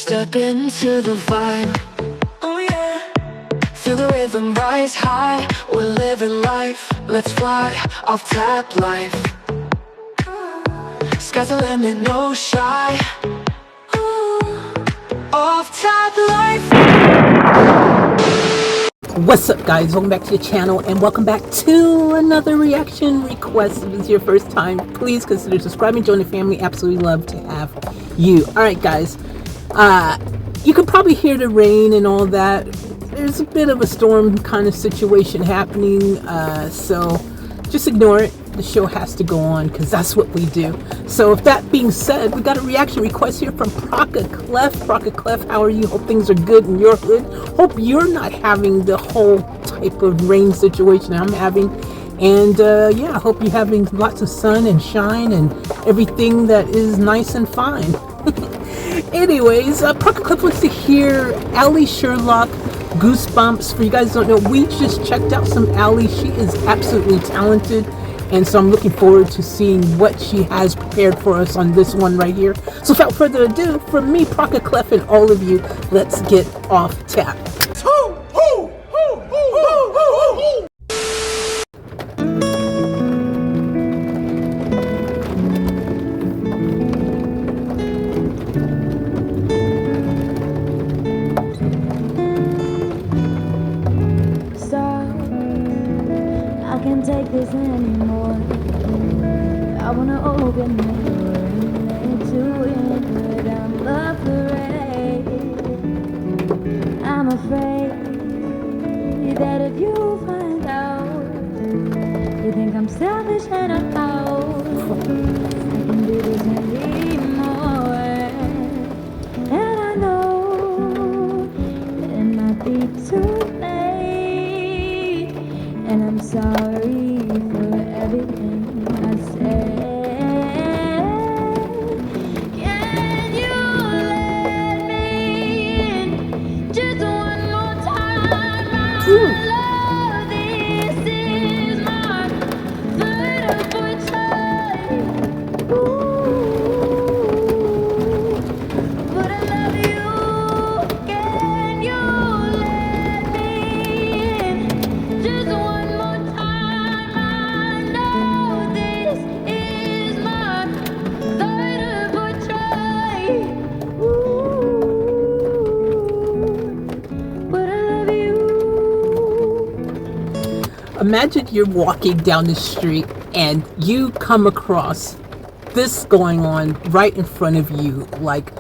Step into the vibe, oh yeah. Feel the rhythm rise high, we're living life. Let's fly, off tap life. Sky's the limit, no shy. Off tap life. What's up, guys? Welcome back to the channel and welcome back to another reaction request. If it's your first time, please consider subscribing, join the family. Absolutely love to have you. Alright, guys, you can probably hear the rain and all that. There's a bit of a storm kind of situation happening, so just ignore it. The show has to go on because that's what we do. So with that being said, we got a reaction request here from Practitioner. Practitioner, how are you? Hope things are good in your hood. Hope you're not having the whole type of rain situation I'm having. And yeah, I hope you're having lots of sun and shine and everything that is nice and fine. Anyways, Practitioner wants to hear ALLIE SHERLOCK, Goosebumps. For you guys who don't know, we just checked out some ALLIE. She is absolutely talented. And so I'm looking forward to seeing what she has prepared for us on this one right here. So without further ado, from me, Practitioner, and all of you, let's get off tap. I can't take this anymore. I wanna open the door and let you in, but I'm afraid. I'm afraid that if you find out, you think I'm selfish and I'm out. I can do this anymore, and I know it might be too late, and I'm sorry for everything I said. Can you let me in just one more time? My love, this is my third try. Ooh, but I love you. Can you let me in just one more time? I know this is my third try. Ooh, but I love you. Imagine you're walking down the street and you come across this going on right in front of you, like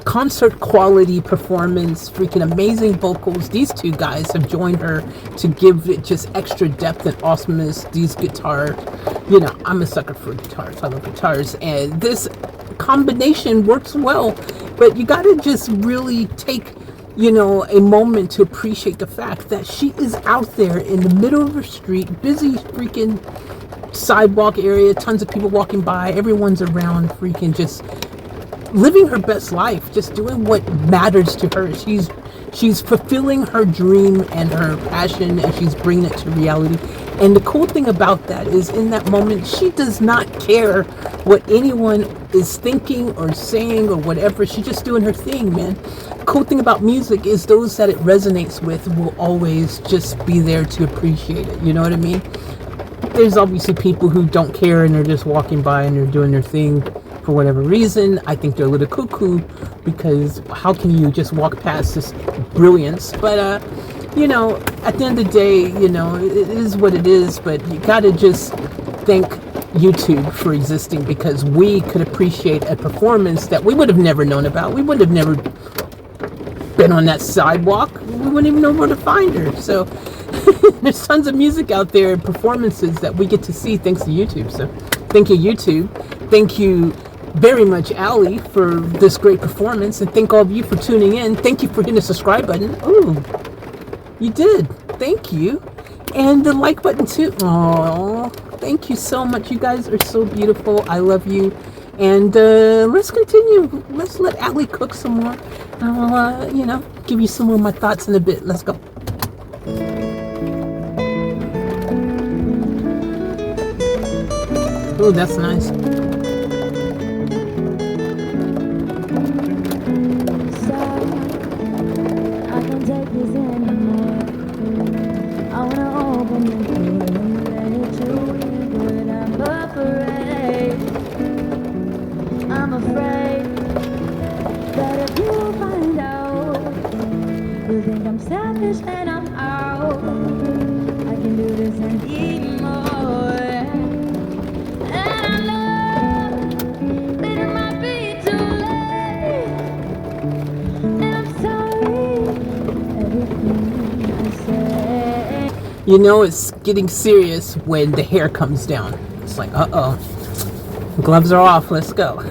concert quality performance, freaking amazing vocals. These two guys have joined her to give it just extra depth and awesomeness. These guitars, you know, I'm a sucker for guitars. I love guitars, and this combination works well. But you got to just really take, you know, a moment to appreciate the fact that she is out there in the middle of the street, busy freaking sidewalk area, tons of people walking by, everyone's around, freaking just living her best life, just doing what matters to her. She's fulfilling her dream and her passion, and she's bringing it to reality. And the cool thing about that is, in that moment, she does not care what anyone is thinking or saying or whatever. She's just doing her thing, man. The cool thing about music is those that it resonates with will always just be there to appreciate it. You know what I mean? There's obviously people who don't care and they're just walking by and they're doing their thing for whatever reason. I think they're a little cuckoo, because how can you just walk past this brilliance? But you know, at the end of the day, you know, it is what it is. But you gotta just thank YouTube for existing, because we could appreciate a performance that we would have never known about. We would have never been on that sidewalk. We wouldn't even know where to find her. So there's tons of music out there and performances that we get to see thanks to YouTube. So thank you, YouTube. Thank you very much, ALLIE, for this great performance, and thank all of you for tuning in. Thank you for hitting the subscribe button. Ooh, you did. Thank you. And the like button too. Oh, thank you so much. You guys are so beautiful. I love you. And let's continue. Let's let ALLIE cook some more. I'll, you know, give you some more of my thoughts in a bit. Let's go. Oh, that's nice. Sorry selfish and I'm out. I can do this anymore. And I know that it might be too late. And I'm sorry for everything I said. You know it's getting serious when the hair comes down. It's like, uh-oh. Gloves are off, let's go.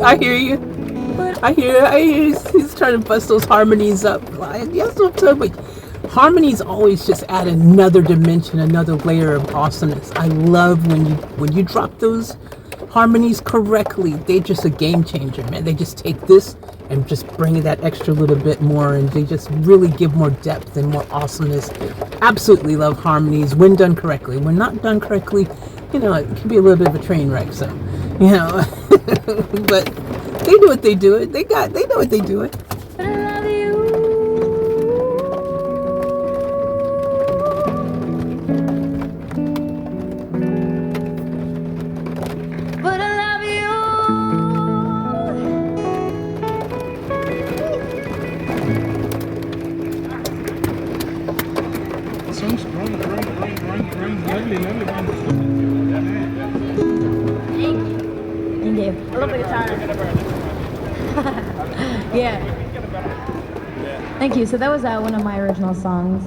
I hear you. I hear he's trying to bust those harmonies up. Like, yes, I'm telling you. Harmonies always just add another dimension, another layer of awesomeness. I love when you drop those harmonies correctly. They're just a game changer, man. They just take this and just bring that extra little bit more, and they just really give more depth and more awesomeness. Absolutely love harmonies when done correctly. When not done correctly, you know, it can be a little bit of a train wreck. So, you know, but they do what they do it. They know what they do it. Yeah. Thank you. So that was one of my original songs,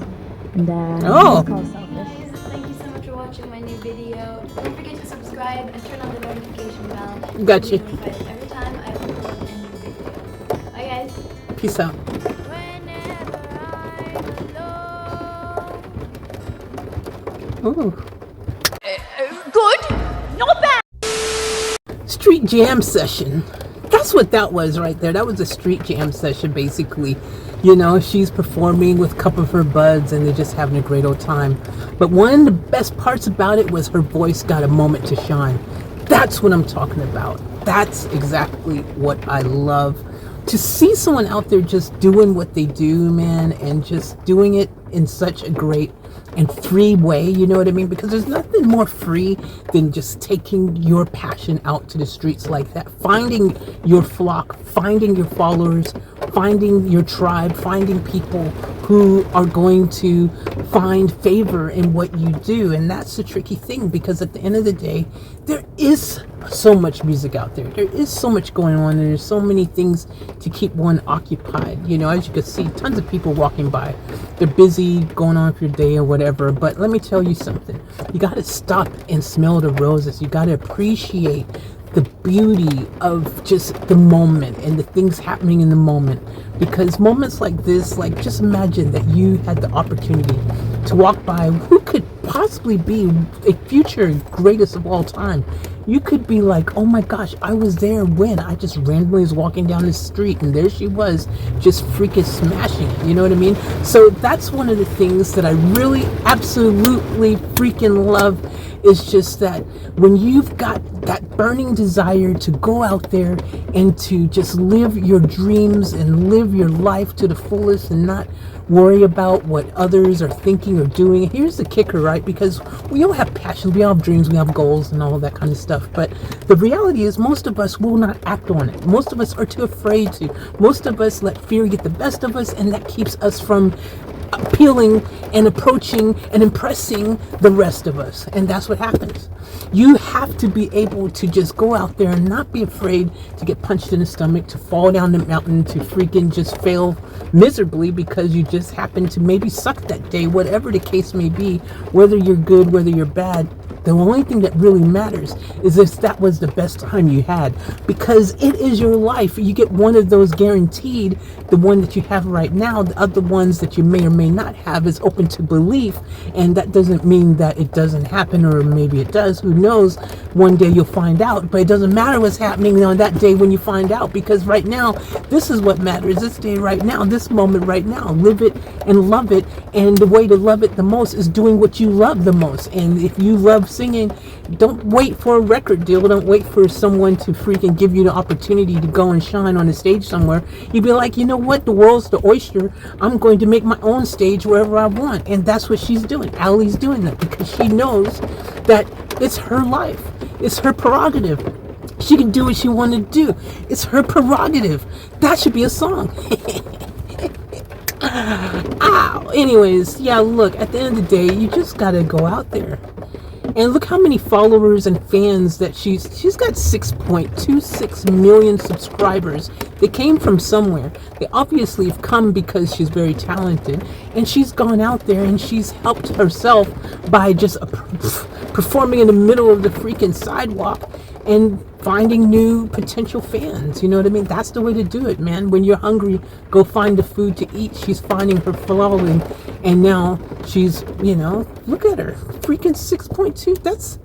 and oh. It's called Selfish. Thank you so much for watching my new video. Don't forget to subscribe and turn on the notification bell. Gotcha. You'll be notified every time I upload a new video. Bye guys. Peace out. Ooh. Good. Not bad. Street jam session. That's what that was right there. That was a street jam session, basically. You know, she's performing with a couple of her buds and they're just having a great old time. But one of the best parts about it was her voice got a moment to shine. That's what I'm talking about. That's exactly what I love. To see someone out there just doing what they do, man, and just doing it in such a great and free way, you know what I mean? Because there's nothing more free than just taking your passion out to the streets like that, finding your flock, finding your followers, finding your tribe, finding people who are going to find favor in what you do. And that's the tricky thing, because at the end of the day, there is so much music out there. There is so much going on, and there's so many things to keep one occupied. You know, as you can see, tons of people walking by. They're busy going on with your day or whatever. But let me tell you something. You got to stop and smell the roses. You got to appreciate the beauty of just the moment and the things happening in the moment. Because moments like this, like, just imagine that you had the opportunity to walk by who could possibly be a future greatest of all time. You could be like, oh my gosh, I was there when I just randomly was walking down the street and there she was just freaking smashing it. You know what I mean? So that's one of the things that I really absolutely freaking love, is just that when you've got that burning desire to go out there and to just live your dreams and live your life to the fullest and not worry about what others are thinking or doing. Here's the kicker, right? Because we all have passions, we all have dreams, we have goals and all that kind of stuff. But the reality is most of us will not act on it. Most of us are too afraid to. Most of us let fear get the best of us, and that keeps us from appealing and approaching and impressing the rest of us. And that's what happens. You have to be able to just go out there and not be afraid to get punched in the stomach, to fall down the mountain, to freaking just fail miserably because you just happen to maybe suck that day, whatever the case may be. Whether you're good, whether you're bad, The only thing that really matters is if that was the best time you had, because it is your life. You get one of those guaranteed. The one that you have right now, the other ones that you may or may not have is open to belief, and that doesn't mean that it doesn't happen, or maybe it does. Who knows? One day you'll find out, but it doesn't matter what's happening on that day when you find out, because right now, this is what matters. This day right now, this moment right now. Live it and love it, and the way to love it the most is doing what you love the most. And if you love singing, don't wait for a record deal. Don't wait for someone to freaking give you the opportunity to go and shine on the stage somewhere. You'd be like, you know what? The world's the oyster. I'm going to make my own stage wherever I want. And that's what she's doing. Allie's doing that because she knows that it's her life. It's her prerogative. She can do what she wants to do. It's her prerogative. That should be a song. Ow. Anyways, yeah, look, at the end of the day, you just gotta go out there. And look how many followers and fans that she's got 6.26 million subscribers. They came from somewhere. They obviously have come because she's very talented, and she's gone out there and she's helped herself by just performing in the middle of the freaking sidewalk and finding new potential fans. You know what I mean? That's the way to do it, man. When you're hungry, go find the food to eat. She's finding her following, and now she's, you know, look at her, freaking 6.2. That's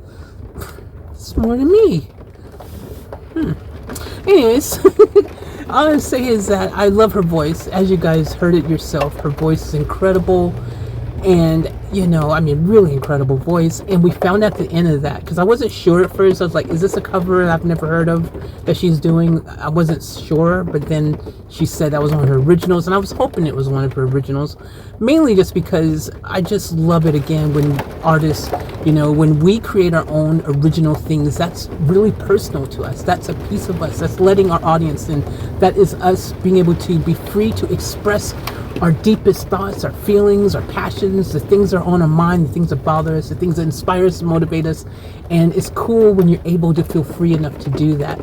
more than me. Anyways, all I'm saying is that I love her voice. As you guys heard it yourself, her voice is incredible. And, you know, I mean, really incredible voice. And we found out the end of that, because I wasn't sure at first. I was like, is this a cover I've never heard of that she's doing? I wasn't sure, but then she said that was one of her originals, and I was hoping it was one of her originals, mainly just because I just love it again when artists, you know, when we create our own original things. That's really personal to us. That's a piece of us. That's letting our audience in. That is us being able to be free to express our deepest thoughts, our feelings, our passions, the things that are on our mind, the things that bother us, the things that inspire us, motivate us. And it's cool when you're able to feel free enough to do that.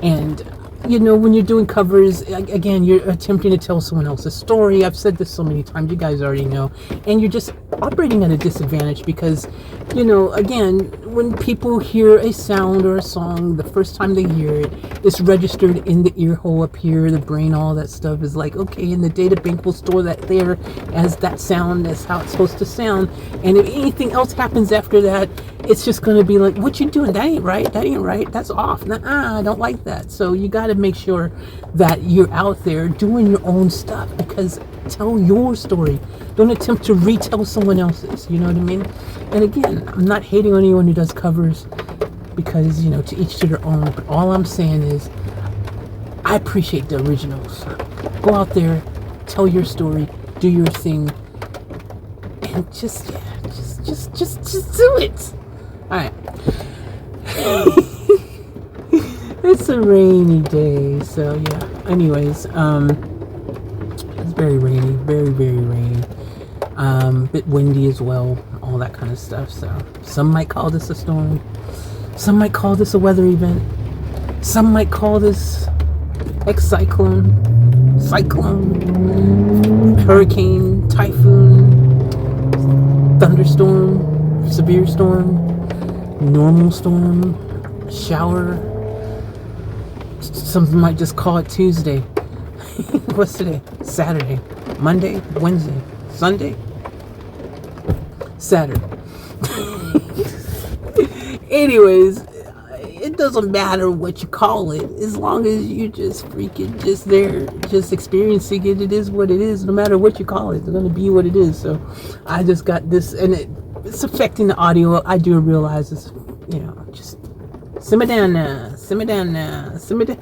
And, you know, when you're doing covers, again, you're attempting to tell someone else's story. I've said this so many times, you guys already know. And you're just operating at a disadvantage because, you know, again, when people hear a sound or a song, the first time they hear it, it's registered in the ear hole up here, the brain, all that stuff is like, okay, and the data bank will store that there as that sound. That's how it's supposed to sound. And if anything else happens after that, it's just going to be like, what you doing? That ain't right. That ain't right. That's off. Nuh-uh, I don't like that. So you got to make sure that you're out there doing your own stuff, because tell your story. Don't attempt to retell someone else's. You know what I mean? And again, I'm not hating on anyone who does covers, because, you know, to each to their own. But all I'm saying is, I appreciate the originals. Go out there, tell your story, do your thing, and just do it. All right. It's a rainy day, so yeah. Anyways, it's very rainy, very, very rainy. Bit windy as well, all that kind of stuff. So some might call this a storm. Some might call this a weather event. Some might call this cyclone, hurricane, typhoon, thunderstorm, severe storm, normal storm, shower. Some might just call it Tuesday. What's today? Saturday, Monday, Wednesday, Sunday, Saturday. Anyways, it doesn't matter what you call it, as long as you just freaking just there, just experiencing it. It is what it is. No matter what you call it, it's going to be what it is. So I just got this, and it's affecting the audio. I do realize it's, you know, just simmer down now, simmer down now, simmer down.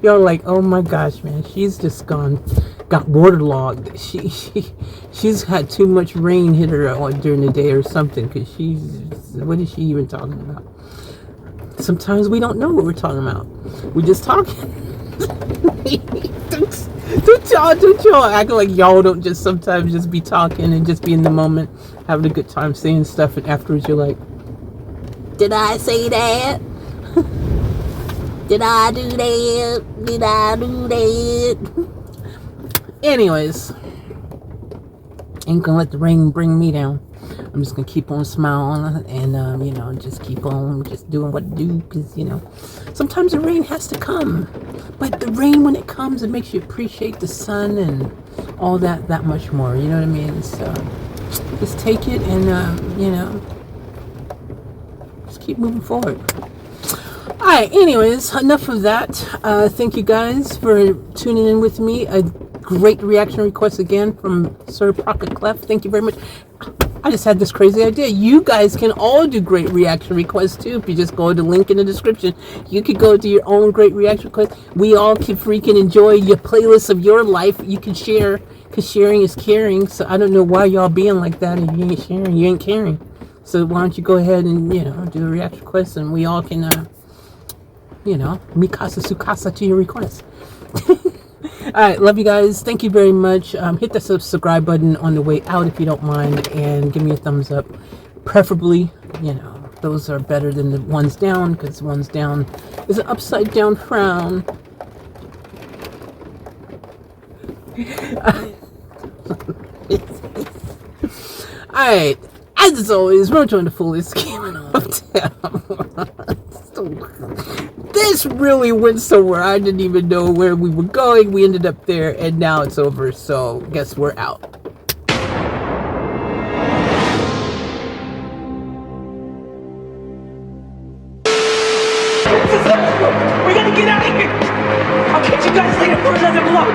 Y'all like, oh my gosh, man, she's just got waterlogged. She's had too much rain hit her during the day or something, because what is she even talking about? Sometimes we don't know what we're talking about. We're just talking. don't y'all act like y'all don't just sometimes just be talking and just be in the moment, having a good time saying stuff, and afterwards you're like, did I say that? Did I do that? Did I do that? Anyways, Ain't gonna let the rain bring me down. I'm just gonna keep on smiling and, you know, just keep on just doing what I do, because, you know, sometimes the rain has to come. But the rain, when it comes, it makes you appreciate the sun and all that much more. You know what I mean? So just take it and, you know, just keep moving forward. Alright, anyways, enough of that. Thank you guys for tuning in with me. A great reaction request again from Sir Pocket Clef. Thank you very much. I just had this crazy idea. You guys can all do great reaction requests too. If you just go to the link in the description, you could go to your own great reaction request. We all can freaking enjoy your playlist of your life. You can share, because sharing is caring. So I don't know why y'all being like that. If you ain't sharing, you ain't caring. So why don't you go ahead and, you know, do a reaction request, and we all can, you know, mikasa sukasa to your request. Alright, love you guys. Thank you very much. Hit the subscribe button on the way out if you don't mind, and give me a thumbs up. Preferably, you know, those are better than the ones down, because ones down is an upside down frown. Alright, as always, we're doing the fullest game of town. This really went somewhere I didn't even know where we were going. We ended up there, and now it's over, so guess we're out. We gotta get out of here! I'll catch you guys later for another vlog!